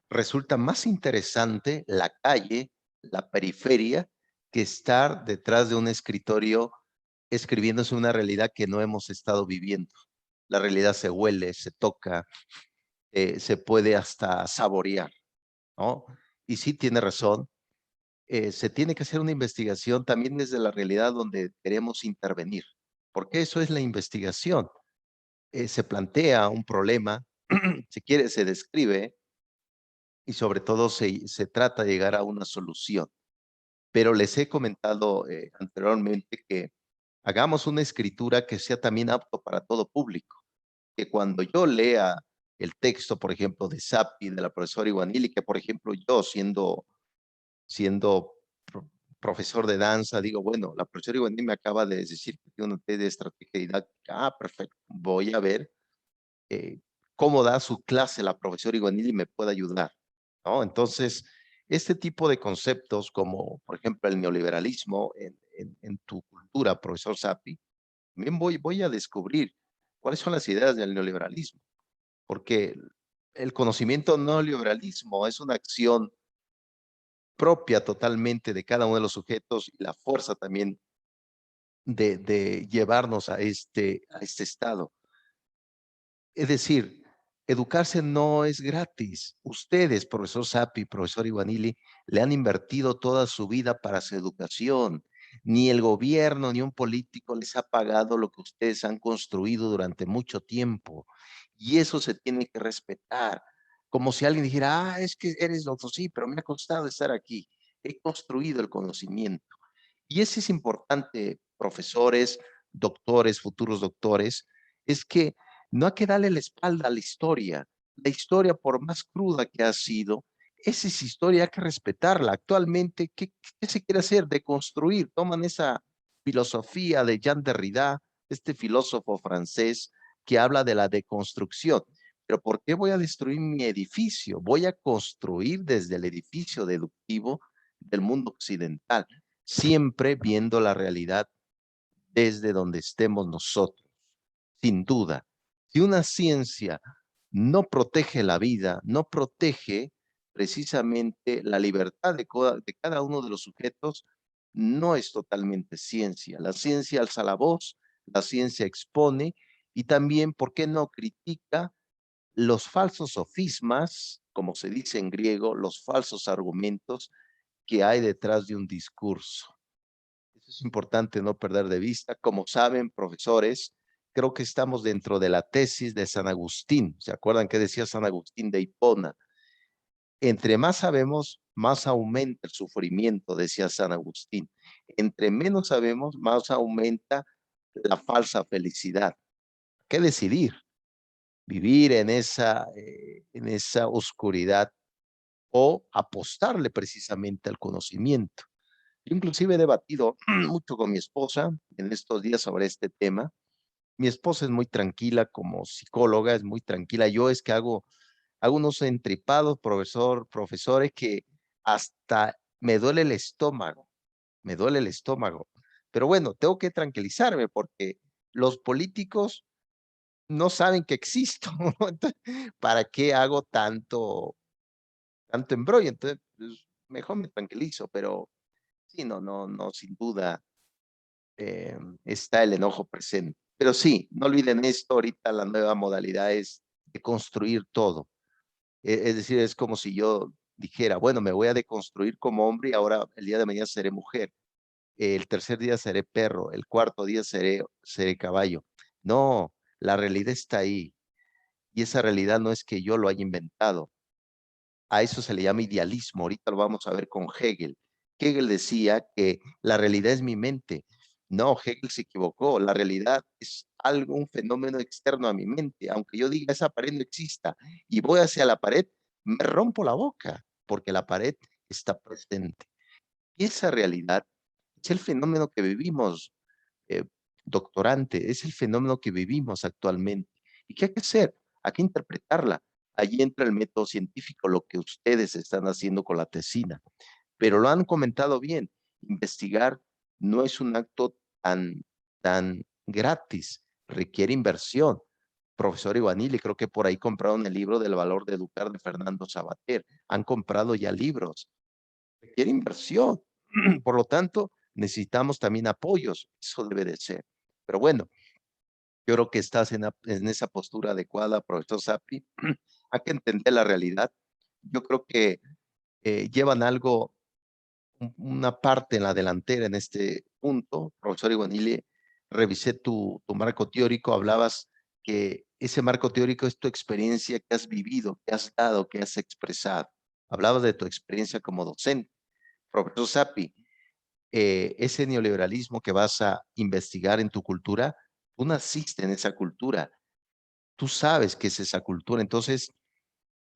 resulta más interesante la calle, la periferia, que estar detrás de un escritorio escribiéndose una realidad que no hemos estado viviendo. La realidad se huele, se toca, se puede hasta saborear, ¿no? Y sí tiene razón, se tiene que hacer una investigación también desde la realidad donde queremos intervenir, porque eso es la investigación. Se plantea un problema, se quiere, se describe y sobre todo se trata de llegar a una solución. Pero les he comentado anteriormente que hagamos una escritura que sea también apto para todo público, que cuando yo lea el texto, por ejemplo, de Sapi, de la profesora Iguanili, que por ejemplo yo siendo profesor de danza, digo, bueno, la profesora Iguanili me acaba de decir que tiene una de estrategia didáctica, perfecto, voy a ver eh, cómo da su clase la profesora Iguanili y me puede ayudar, ¿no? Entonces, este tipo de conceptos como, por ejemplo, el neoliberalismo en tu cultura, profesor Sapi, también voy a descubrir cuáles son las ideas del neoliberalismo, porque el conocimiento neoliberalismo es una acción propia totalmente de cada uno de los sujetos y la fuerza también de llevarnos a este estado. Es decir, educarse no es gratis. Ustedes, profesor Sapi, profesor Iguanili, le han invertido toda su vida para su educación. Ni el gobierno ni un político les ha pagado lo que ustedes han construido durante mucho tiempo. Y eso se tiene que respetar. Como si alguien dijera, es que eres doctor, sí, pero me ha costado estar aquí. He construido el conocimiento. Y eso es importante, profesores, doctores, futuros doctores, es que no hay que darle la espalda a la historia. La historia, por más cruda que ha sido, esa es historia, hay que respetarla. Actualmente, ¿qué se quiere hacer? Deconstruir. Toman esa filosofía de Jean Derrida, este filósofo francés que habla de la deconstrucción. Pero ¿por qué voy a destruir mi edificio? Voy a construir desde el edificio deductivo del mundo occidental, siempre viendo la realidad desde donde estemos nosotros. Sin duda, si una ciencia no protege la vida, no protege precisamente la libertad de cada uno de los sujetos, no es totalmente ciencia. La ciencia alza la voz, la ciencia expone y también, ¿por qué no critica los falsos sofismas, como se dice en griego, los falsos argumentos que hay detrás de un discurso? Eso es importante no perder de vista. Como saben, profesores, creo que estamos dentro de la tesis de San Agustín. ¿Se acuerdan qué decía San Agustín de Hipona? Entre más sabemos, más aumenta el sufrimiento, decía San Agustín. Entre menos sabemos, más aumenta la falsa felicidad. ¿Qué decidir? Vivir en esa oscuridad o apostarle precisamente al conocimiento. Yo inclusive he debatido mucho con mi esposa en estos días sobre este tema. Mi esposa es muy tranquila como psicóloga, es muy tranquila. Yo es que hago unos entripados, profesores, que hasta me duele el estómago, me duele el estómago. Pero bueno, tengo que tranquilizarme porque los políticos no saben que existo, ¿no? Entonces, ¿para qué hago tanto embrollo? Entonces, pues, mejor me tranquilizo, pero sí, no, sin duda está el enojo presente. Pero sí, no olviden esto, ahorita la nueva modalidad es de construir todo. Es decir, es como si yo dijera, bueno, me voy a deconstruir como hombre y ahora el día de mañana seré mujer. El tercer día seré perro, el cuarto día seré caballo. No, la realidad está ahí. Y esa realidad no es que yo lo haya inventado. A eso se le llama idealismo. Ahorita lo vamos a ver con Hegel. Hegel decía que la realidad es mi mente. No, Hegel se equivocó. La realidad es algo, un fenómeno externo a mi mente. Aunque yo diga esa pared no exista y voy hacia la pared, me rompo la boca porque la pared está presente. Y esa realidad es el fenómeno que vivimos, eh, doctorante, es el fenómeno que vivimos actualmente. ¿Y qué hay que hacer? Hay que interpretarla. Allí entra el método científico, lo que ustedes están haciendo con la tesina. pero lo han comentado bien. Investigar no es un acto tan gratis, requiere inversión. Profesor Iguanili, creo que por ahí compraron el libro del valor de educar de Fernando Sabater. Han comprado ya libros. Requiere inversión. Por lo tanto, necesitamos también apoyos. Eso debe de ser. Pero bueno, yo creo que estás en esa postura adecuada, profesor Sapi. Hay que entender la realidad. Yo creo que llevan algo, una parte en la delantera en este punto. Profesor Iguanili, revisé tu marco teórico, hablabas que ese marco teórico es tu experiencia que has vivido, que has dado, que has expresado. Hablabas de tu experiencia como docente. Profesor Sapi, ese neoliberalismo que vas a investigar en tu cultura, tú naciste en esa cultura, tú sabes qué es esa cultura, entonces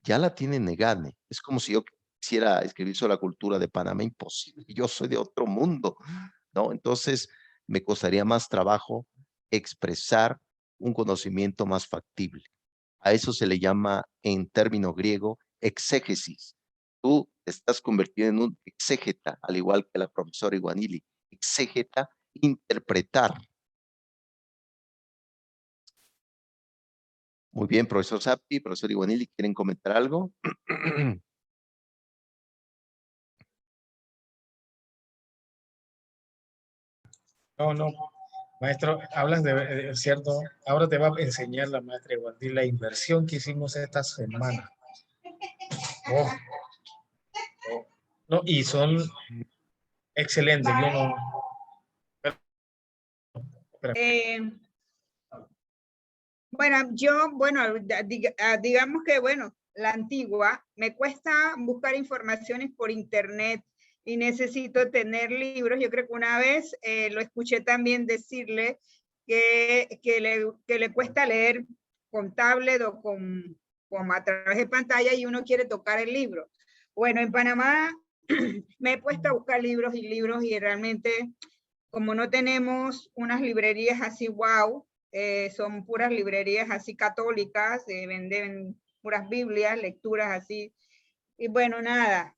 ya la tienen negada. Es como si yo quisiera escribir sobre la cultura de Panamá, imposible, yo soy de otro mundo, ¿no? Entonces me costaría más trabajo expresar un conocimiento más factible. A eso se le llama en término griego exégesis. Tú te estás convirtiendo en un exégeta, al igual que la profesora Iguanili. Exégeta, interpretar. Muy bien, profesor Sapi, profesor Iguanili, ¿quieren comentar algo? No, maestro, hablas de cierto, ahora te va a enseñar la maestra Iguanili la inversión que hicimos esta semana. Oh, oh. No, y son excelentes, yo no. Bueno, digamos que, bueno, la antigua, me cuesta buscar informaciones por internet y necesito tener libros. Yo creo que una vez lo escuché también decirle que le cuesta leer con tablet o con a través de pantalla y uno quiere tocar el libro. Bueno, en Panamá me he puesto a buscar libros y realmente, como no tenemos unas librerías así, wow, son puras librerías así católicas, venden puras Biblias, lecturas así. Y bueno, nada.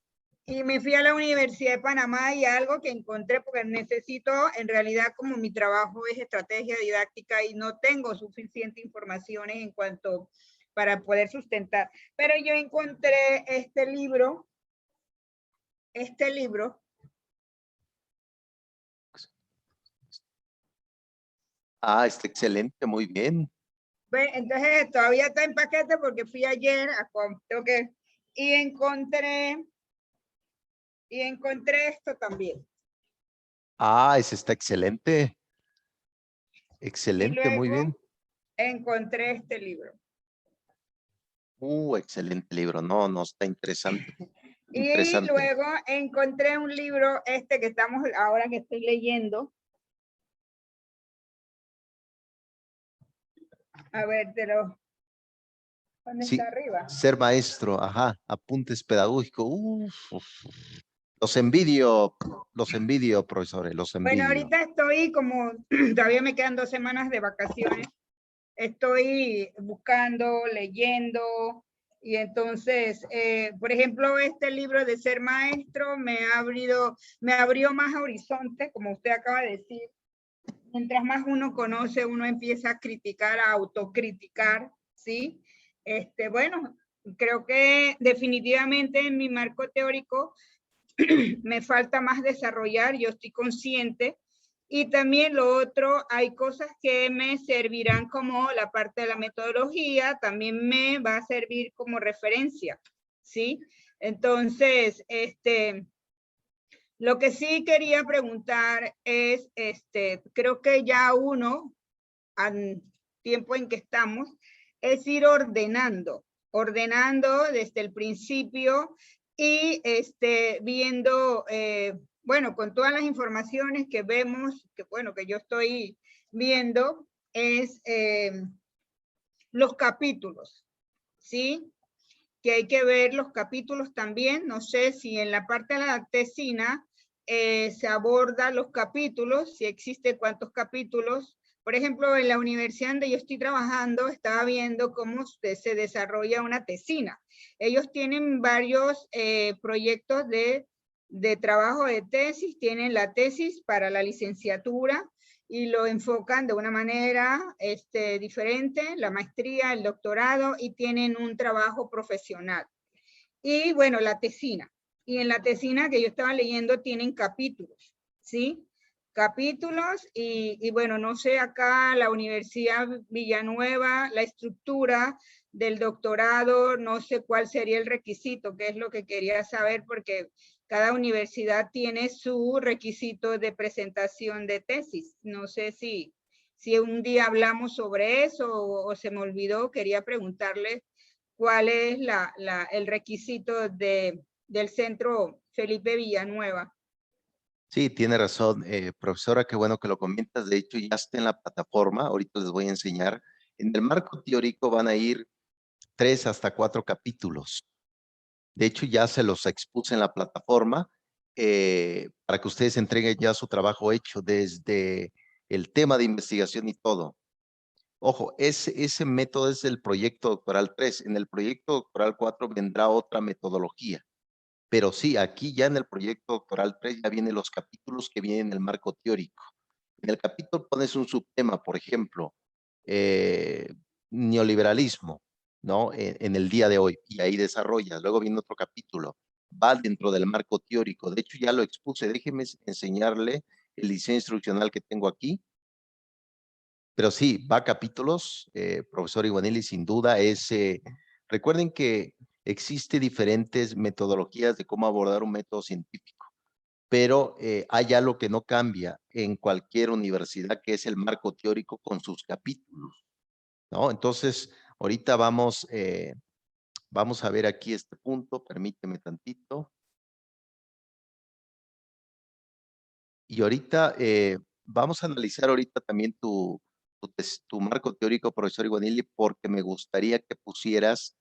Y me fui a la Universidad de Panamá y algo que encontré, porque necesito, en realidad, como mi trabajo es estrategia didáctica y no tengo suficiente información en cuanto para poder sustentar. Pero yo encontré este libro. Ah, está excelente, muy bien. Entonces todavía está en paquete porque fui ayer y encontré esto también. Ah, ese está excelente. Excelente, Y muy bien. luego encontré este libro. Excelente libro. No, está interesante. Y Interesante. luego encontré un libro, que estamos ahora que estoy leyendo. A ver, ¿dónde Sí, está arriba? ser maestro, ajá, apuntes pedagógicos. Los envidio, profesores, los Bueno, envidio. ahorita estoy como, todavía me quedan 2 semanas de vacaciones. Estoy buscando, leyendo, y entonces, por ejemplo, este libro de Ser Maestro me abrió más horizonte, como usted acaba de decir. Mientras más uno conoce, uno empieza a criticar, a autocriticar, ¿sí? Bueno, creo que definitivamente en mi marco teórico me falta más desarrollar, yo estoy consciente. Y también lo otro, hay cosas que me servirán como la parte de la metodología, también me va a servir como referencia, ¿sí? Entonces, lo que sí quería preguntar es, creo que ya uno, al tiempo en que estamos, es ir ordenando desde el principio y viendo, bueno, con todas las informaciones que vemos, que yo estoy viendo, es los capítulos, ¿sí? Que hay que ver los capítulos también. No sé si en la parte de la tesina se aborda los capítulos, si existe cuántos capítulos. Por ejemplo, en la universidad donde yo estoy trabajando, estaba viendo cómo se desarrolla una tesina. Ellos tienen varios proyectos de de trabajo de tesis, tienen la tesis para la licenciatura y lo enfocan de una manera diferente, la maestría, el doctorado, y tienen un trabajo profesional. Y bueno, la tesina. Y en la tesina que yo estaba leyendo tienen capítulos, ¿sí? Capítulos y bueno, no sé acá la Universidad Villanueva, la estructura del doctorado, no sé cuál sería el requisito, que es lo que quería saber, porque cada universidad tiene su requisito de presentación de tesis. No sé si un día hablamos sobre eso o se me olvidó, quería preguntarle cuál es el requisito del Centro Felipe Villanueva. Sí, tiene razón, profesora, qué bueno que lo comentas. De hecho, ya está en la plataforma, ahorita les voy a enseñar. En el marco teórico van a ir 3 hasta 4 capítulos. De hecho, ya se los expuse en la plataforma para que ustedes entreguen ya su trabajo hecho desde el tema de investigación y todo. Ojo, ese método es el proyecto doctoral 3. En el proyecto doctoral 4 vendrá otra metodología. Pero sí, aquí ya en el proyecto doctoral 3 ya vienen los capítulos que vienen en el marco teórico. En el capítulo pones un subtema, por ejemplo, neoliberalismo, ¿no? En el día de hoy, y ahí desarrollas. Luego viene otro capítulo, va dentro del marco teórico. De hecho, ya lo expuse. Déjeme enseñarle el diseño instruccional que tengo aquí. Pero sí, va a capítulos, profesor Iguanili, sin duda. Recuerden que existe diferentes metodologías de cómo abordar un método científico, pero hay algo que no cambia en cualquier universidad, que es el marco teórico con sus capítulos, ¿no? Entonces, ahorita vamos a ver aquí este punto, permíteme tantito. Y ahorita vamos a analizar ahorita también tu marco teórico, profesor Iguanili, porque me gustaría que pusieras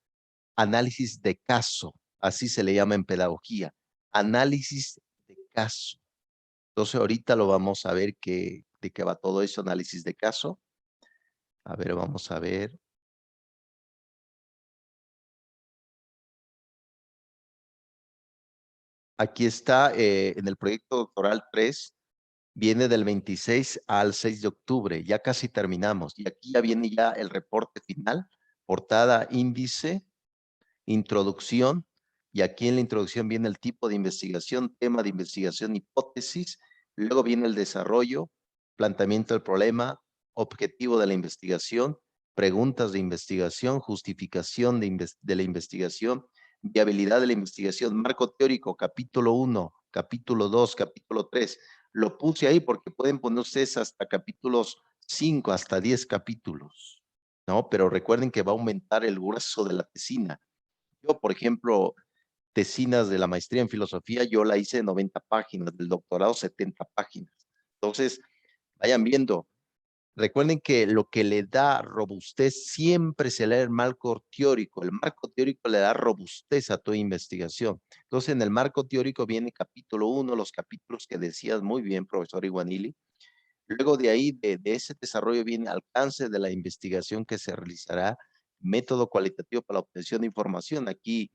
análisis de caso, así se le llama en pedagogía, análisis de caso. Entonces ahorita lo vamos a ver de qué va todo eso, análisis de caso. A ver, vamos a ver. Aquí está en el proyecto doctoral 3, viene del 26 al 6 de octubre, ya casi terminamos. Y aquí ya viene ya el reporte final, portada, índice, introducción, y aquí en la introducción viene el tipo de investigación, tema de investigación, hipótesis, luego viene el desarrollo, planteamiento del problema, objetivo de la investigación, preguntas de investigación, justificación de la investigación, viabilidad de la investigación, marco teórico, capítulo 1, capítulo 2, capítulo 3. Lo puse ahí porque pueden poner ustedes hasta capítulos 5, hasta 10 capítulos, ¿no? Pero recuerden que va a aumentar el grueso de la tesina. Yo, por ejemplo, tesinas de la maestría en filosofía, yo la hice de 90 páginas, del doctorado 70 páginas. Entonces, vayan viendo. Recuerden que lo que le da robustez siempre se lee el marco teórico. El marco teórico le da robustez a toda investigación. Entonces, en el marco teórico viene capítulo 1, los capítulos que decías muy bien, profesor Iguanili. Luego de ahí, de ese desarrollo viene alcance de la investigación que se realizará, método cualitativo para la obtención de información. Aquí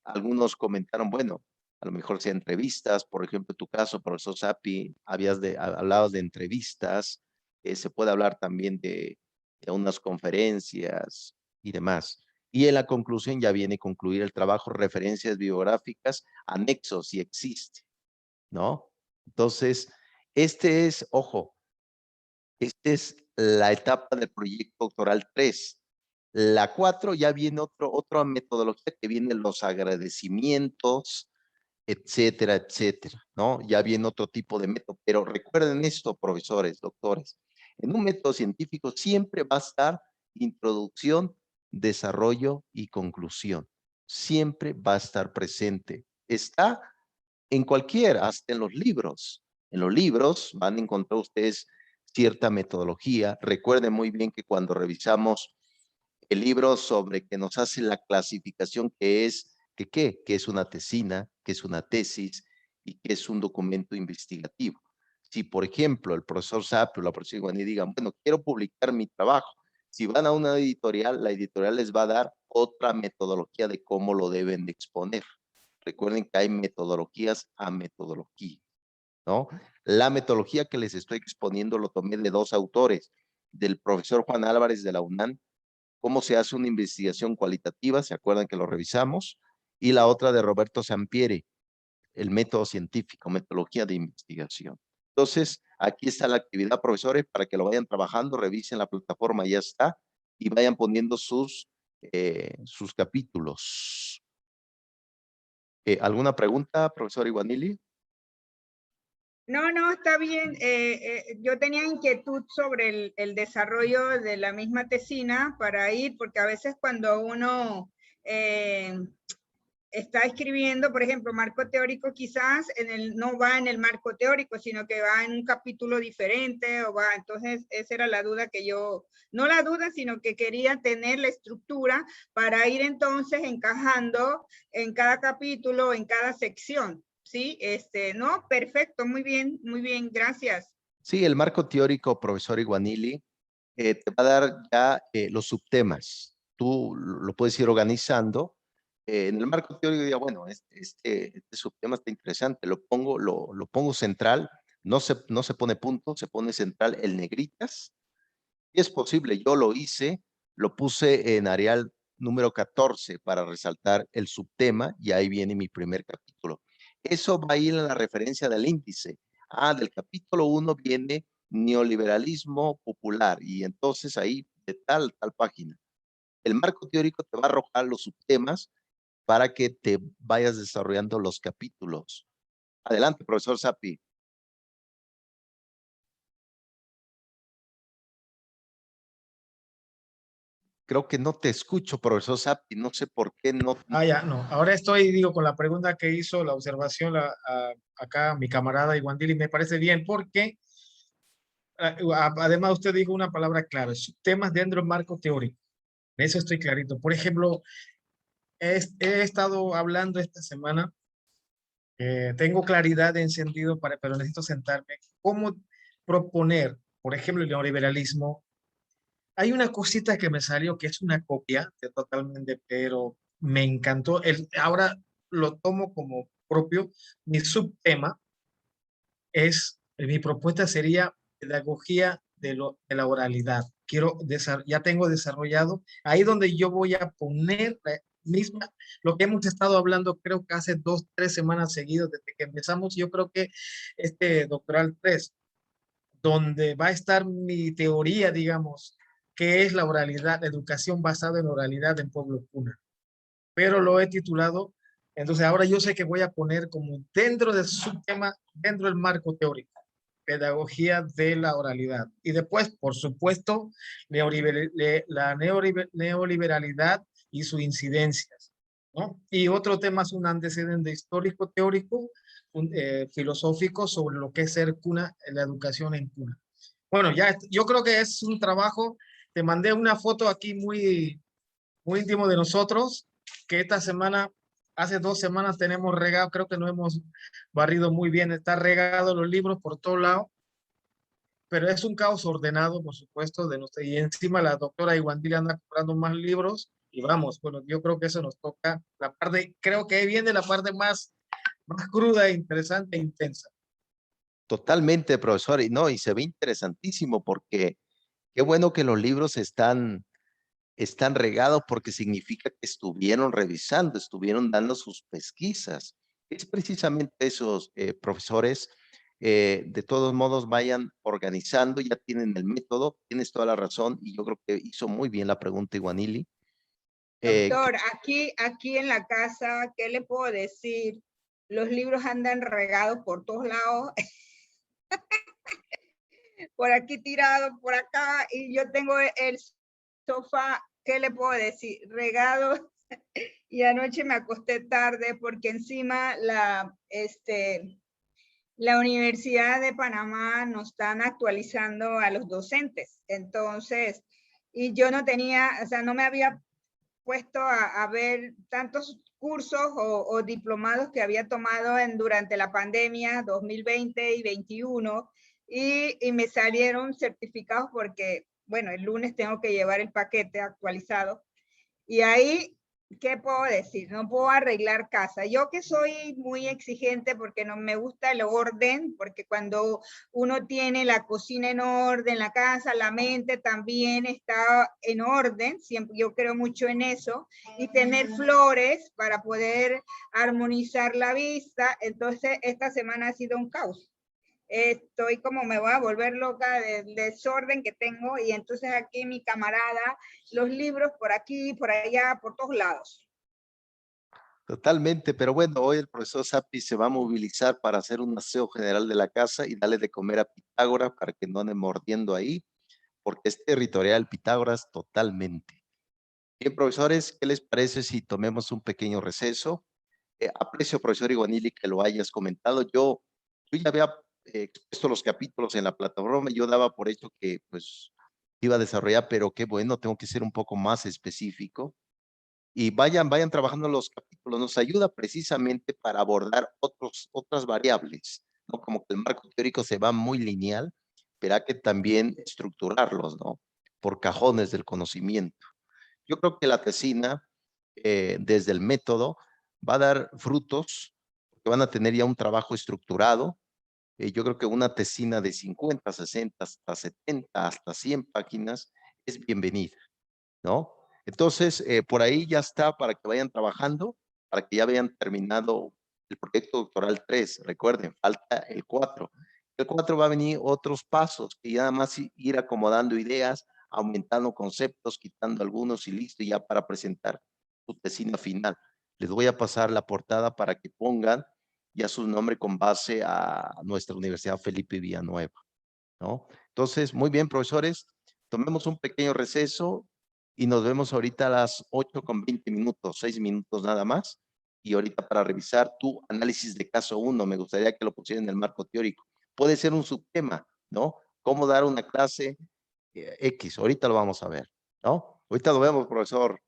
algunos comentaron, bueno, a lo mejor sea entrevistas, por ejemplo, en tu caso, profesor Sapi, hablabas de entrevistas, se puede hablar también de unas conferencias y demás. Y en la conclusión ya viene concluir el trabajo, referencias bibliográficas, anexos si existe, ¿no? Entonces, ojo, esta es la etapa del proyecto doctoral 3. La 4 ya viene otra metodología que vienen los agradecimientos, etcétera, etcétera, ¿no? Ya viene otro tipo de método, pero recuerden esto, profesores, doctores, en un método científico siempre va a estar introducción, desarrollo y conclusión. Siempre va a estar presente. Está en hasta en los libros. En los libros van a encontrar ustedes cierta metodología. Recuerden muy bien que cuando revisamos el libro sobre que nos hace la clasificación que es una tesina, que es una tesis y que es un documento investigativo. Si, por ejemplo, el profesor Sapi o la profesora Iguani digan, bueno, quiero publicar mi trabajo, si van a una editorial, la editorial les va a dar otra metodología de cómo lo deben de exponer. Recuerden que hay metodologías a metodología, ¿no? La metodología que les estoy exponiendo lo tomé de 2 autores, del profesor Juan Álvarez de la UNAM, cómo se hace una investigación cualitativa, ¿se acuerdan que lo revisamos? Y la otra de Roberto Sampieri, el método científico, metodología de investigación. Entonces, aquí está la actividad, profesores, para que lo vayan trabajando, revisen la plataforma, ya está, y vayan poniendo sus capítulos. ¿Alguna pregunta, profesor Iguanili? No, no, está bien. Yo tenía inquietud sobre el desarrollo de la misma tesina para ir, porque a veces cuando uno está escribiendo, por ejemplo, marco teórico, quizás no va en el marco teórico, sino que va en un capítulo diferente, entonces esa era la duda que yo, no la duda, sino que quería tener la estructura para ir entonces encajando en cada capítulo, en cada sección. Sí, no, perfecto, muy bien, gracias. Sí, el marco teórico, profesor Iguanili, te va a dar ya los subtemas. Tú lo puedes ir organizando. En el marco teórico diría, bueno, este subtema está interesante, lo pongo central, no se pone punto, se pone central el negritas. Y es posible, yo lo hice, lo puse en Arial número 14 para resaltar el subtema y ahí viene mi primer capítulo. Eso va a ir en la referencia del índice. Del capítulo 1 viene neoliberalismo popular y entonces ahí de tal página. El marco teórico te va a arrojar los subtemas para que te vayas desarrollando los capítulos. Adelante, profesor Sapi. Creo que no te escucho, profesor Sapi, no sé por qué no. Ya, no. Ahora estoy, digo, con la pregunta que hizo, la observación, acá mi camarada Iguandili, me parece bien porque además usted dijo una palabra clave, temas dentro del marco teórico. En eso estoy clarito. Por ejemplo, he estado hablando esta semana, tengo claridad de encendido, pero necesito sentarme. ¿Cómo proponer, por ejemplo, el neoliberalismo? Hay una cosita que me salió que es una copia totalmente, pero me encantó. Ahora lo tomo como propio. Mi subtema mi propuesta sería pedagogía de la oralidad. Ya tengo desarrollado, ahí donde yo voy a poner la misma, lo que hemos estado hablando, creo que hace 2, 3 semanas seguidas desde que empezamos, yo creo que doctoral 3, donde va a estar mi teoría, digamos, que es la oralidad, la educación basada en oralidad en pueblo cuna. Pero lo he titulado, entonces ahora yo sé que voy a poner como dentro del subtema, dentro del marco teórico, pedagogía de la oralidad. Y después, por supuesto, la neoliberalidad y sus incidencias, ¿no? Y otro tema es un antecedente histórico, teórico, filosófico sobre lo que es ser cuna, la educación en cuna. Bueno, ya yo creo que es un trabajo, te mandé una foto aquí muy, muy íntimo de nosotros, que esta semana, hace 2 semanas tenemos regado, creo que no hemos barrido muy bien, está regado los libros por todo lado, pero es un caos ordenado, por supuesto, y encima la doctora Iguandila anda comprando más libros, y vamos, bueno, yo creo que eso nos toca, creo que ahí viene la parte más cruda, interesante e intensa. Totalmente, profesor, y se ve interesantísimo porque qué bueno que los libros están regados porque significa que estuvieron revisando, estuvieron dando sus pesquisas. Es precisamente esos profesores, de todos modos vayan organizando, ya tienen el método, tienes toda la razón y yo creo que hizo muy bien la pregunta Iguanili. Doctor, aquí en la casa, ¿qué le puedo decir? Los libros andan regados por todos lados. Por aquí tirado, por acá, y yo tengo el sofá, ¿qué le puedo decir? Regado, y anoche me acosté tarde porque encima la Universidad de Panamá nos están actualizando a los docentes, entonces, y yo no tenía, o sea, no me había puesto a ver tantos cursos o diplomados que había tomado durante la pandemia 2020 y 2021 y me salieron certificados porque, bueno, el lunes tengo que llevar el paquete actualizado y ahí ¿qué puedo decir? No puedo arreglar casa. Yo que soy muy exigente porque no me gusta el orden, porque cuando uno tiene la cocina en orden, la casa, la mente también está en orden, siempre yo creo mucho en eso, y tener flores para poder armonizar la vista. Entonces, esta semana ha sido un caos. Estoy como me voy a volver loca del desorden que tengo y entonces aquí mi camarada, los libros por aquí, por allá, por todos lados. Totalmente, pero bueno, hoy el profesor Sapi se va a movilizar para hacer un aseo general de la casa y darle de comer a Pitágoras para que no ande mordiendo ahí, porque es territorial Pitágoras totalmente. Bien, profesores, ¿qué les parece si tomemos un pequeño receso? Aprecio, profesor Iguanili, que lo hayas comentado. Yo ya había expuesto los capítulos en la plataforma, yo daba por hecho que pues iba a desarrollar, pero qué bueno, tengo que ser un poco más específico. Y vayan trabajando los capítulos, nos ayuda precisamente para abordar otras variables, ¿no? Como que el marco teórico se va muy lineal, pero hay que también estructurarlos, ¿no? Por cajones del conocimiento. Yo creo que la tesina, desde el método, va a dar frutos, que van a tener ya un trabajo estructurado. Yo creo que una tesina de 50, 60, hasta 70, hasta 100 páginas es bienvenida, ¿no? Entonces, por ahí ya está para que vayan trabajando, para que ya hayan terminado el proyecto doctoral 3. Recuerden, falta el 4. El 4 va a venir otros pasos, y nada más ir acomodando ideas, aumentando conceptos, quitando algunos y listo, ya para presentar su tesina final. Les voy a pasar la portada para que pongan ya su nombre con base a nuestra Universidad Felipe Villanueva, ¿no? Entonces, muy bien, profesores, tomemos un pequeño receso y nos vemos ahorita a las 8:20, 6 minutos nada más. Y ahorita para revisar tu análisis de caso 1, me gustaría que lo pusieran en el marco teórico. Puede ser un subtema, ¿no? Cómo dar una clase X, ahorita lo vamos a ver, ¿no? Ahorita lo vemos, profesor